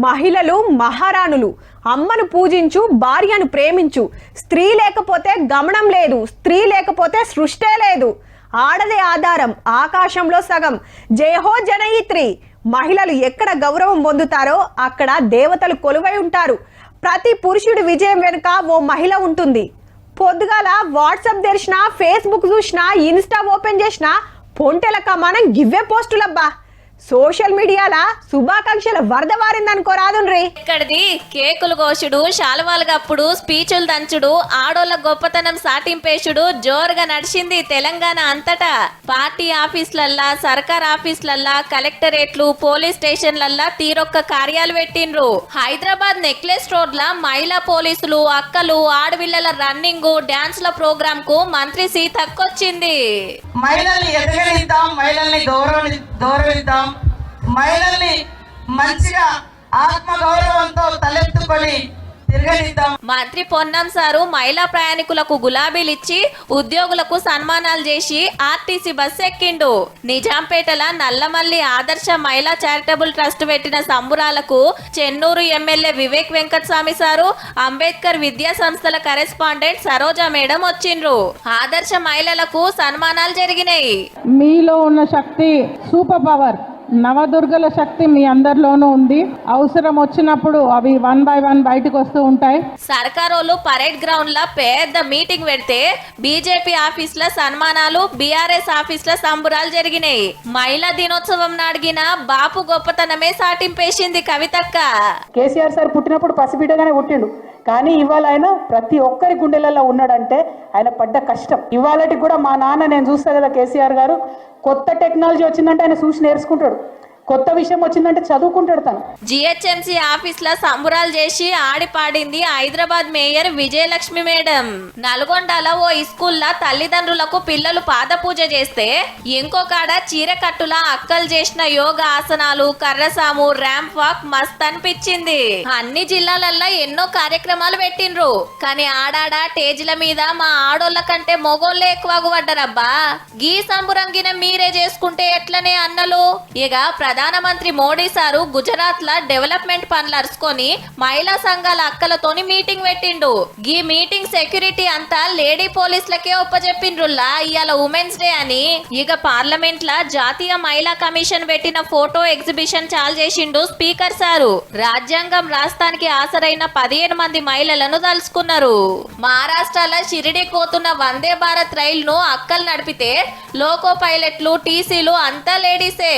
మహిళలు మహారాణులు. అమ్మను పూజించు, భార్యను ప్రేమించు. స్త్రీ లేకపోతే గమనం లేదు, స్త్రీ లేకపోతే సృష్టే లేదు. ఆడదే ఆధారం, ఆకాశంలో సగం. జయహో జనయిత్రి. మహిళలు ఎక్కడ గౌరవం పొందుతారో అక్కడ దేవతలు కొలువై ఉంటారు. ప్రతి పురుషుడి విజయం వెనుక ఓ మహిళ ఉంటుంది. పొద్దుగాల వాట్సాప్ తెరిచినా, ఫేస్బుక్ చూసినా, ఇన్స్టా ఓపెన్ చేసినా పొంటెల కమానం గివ్వే పోస్టులబ్బా. సోషల్ మీడియాలా శుభాకాంక్షల వరద వారిందనుకో రాదుండ్రి. ఇక్కడిది కేకులు కోసుడు, శాలువాలు కప్పుడు, స్పీచులు దంచుడు, ఆడోళ్ళ గొప్పతనం సాటింపేసుడు జోరుగా నడిచింది తెలంగాణ అంతటా. పార్టీ ఆఫీసులల్లా, సర్కార్ ఆఫీసులల్లా, కలెక్టరేట్లు, పోలీస్ స్టేషన్లల్లా తీరొక్క కార్యాలు పెట్టిండ్రు. హైదరాబాద్ నెక్లెస్ రోడ్ల మహిళా పోలీసులు, అక్కలు, ఆడపిల్లల రన్నింగ్, డాన్స్ల ప్రోగ్రామ్ కు మంత్రి సీతక్కొచ్చింది. మహిళల్ని ఎదగనిద్దాం, మహిళల్ని గౌరవిద్దాం, మహిళల్ని మంచిగా ఆత్మ గౌరవంతో తలెత్తుకొని తిరగనిద్దాం. మంత్రి పొన్నం సారు మహిళా ప్రయాణికులకు గులాబీలు ఇచ్చి ఉద్యోగులకు సన్మానాలు చేసి ఆర్టీసీ బస్ ఎక్కిండు. నిజాంపేటల నల్లమల్లి ఆదర్శ మహిళా చారిటబుల్ ట్రస్ట్ పెట్టిన సంబురాలకు చెన్నూరు ఎమ్మెల్యే వివేక్ వెంకటస్వామి సారు, అంబేద్కర్ విద్యా సంస్థల కరెస్పాండెంట్ సరోజా మేడం వచ్చిండ్రు. ఆదర్శ మహిళలకు సన్మానాలు జరిగినాయి. మీలో ఉన్న శక్తి సూపర్ పవర్, నవదుర్గల శక్తి మీ అందరిలోనూ ఉంది. అవసరం వచ్చినప్పుడు అవి 1 by 1 బయటకు వస్తూ ఉంటాయి. సర్కారోళ్ళు పరేడ్ గ్రౌండ్ లా పెద్ద మీటింగ్ పెడితే బీజేపీ ఆఫీస్ లో సన్మానాలు, బీఆర్ఎస్ ఆఫీస్ లో సంబురాలు జరిగినాయి. మహిళా దినోత్సవం నాడిగిన బాపు గొప్పతనమే సాటింపేసింది కవితక్క. కేసీఆర్ సార్ పుట్టినప్పుడు పసిబిడ్డగానే పుట్టిండు, కానీ ఇవాళ ఆయన ప్రతి ఒక్కరి గుండెలలో ఉన్నాడంటే ఆయన పడ్డ కష్టం. ఇవాళకి కూడా మా నాన్న, నేను చూస్తా కదా కేసీఆర్ గారు, కొత్త టెక్నాలజీ వచ్చిందంటే ఆయన చూసి నేర్చుకుంటాడు, కొత్త విషయం వచ్చిందంటే చదువుకుంటాడు. తను జిహెచ్ఎంసీ ఆఫీస్ లో సంబురాలు చేసి ఆడిపాడింది హైదరాబాద్ మేయర్ విజయలక్ష్మి మేడం. నల్గొండలో ఓ స్కూల్లో తల్లిదండ్రులకు పిల్లలు పాద పూజ చేస్తే ఇంకొకడ చీరకట్టుల అక్కలు చేసిన యోగా ఆసనాలు, కర్రసాము, ర్యాంప్ వాక్ మస్త్ అనిపించింది. అన్ని జిల్లాలల్లో ఎన్నో కార్యక్రమాలు పెట్టిండ్రు, కానీ ఆడాడ టేజీల మీద మా ఆడోళ్ళ కంటే మొగోళ్ళే ఎక్కువ పడ్డారబ్బా. గీ సంబురంగిన మీరే చేసుకుంటే ఎట్లనే అన్నలు. ఇక ప్రధానమంత్రి మోడీ సారు గుజరాత్ లా డెవలప్మెంట్ పనులు అరుచుకొని మహిళా సంఘాల అక్కలతోని మీటింగ్ పెట్టిండు. ఈ మీటింగ్ సెక్యూరిటీ అంతా లేడీ పోలీసులకే ఒప్పజెప్పిండ్రుల్లా. ఇవాళ ఉమెన్స్ డే అని. ఇక పార్లమెంట్ లా జాతీయ మహిళా కమిషన్ పెట్టిన ఫోటో ఎగ్జిబిషన్ చాలు చేసిండు స్పీకర్ సారు. రాజ్యాంగం రాష్ట్రానికి ఆసరైన 15 మంది మహిళలను తలుసుకున్నారు. మహారాష్ట్రలో షిరిడి పోతున్న వందే భారత్ రైలును అక్కలు నడిపితే లోకో పైలట్లు, టీసీలు అంతా లేడీసే.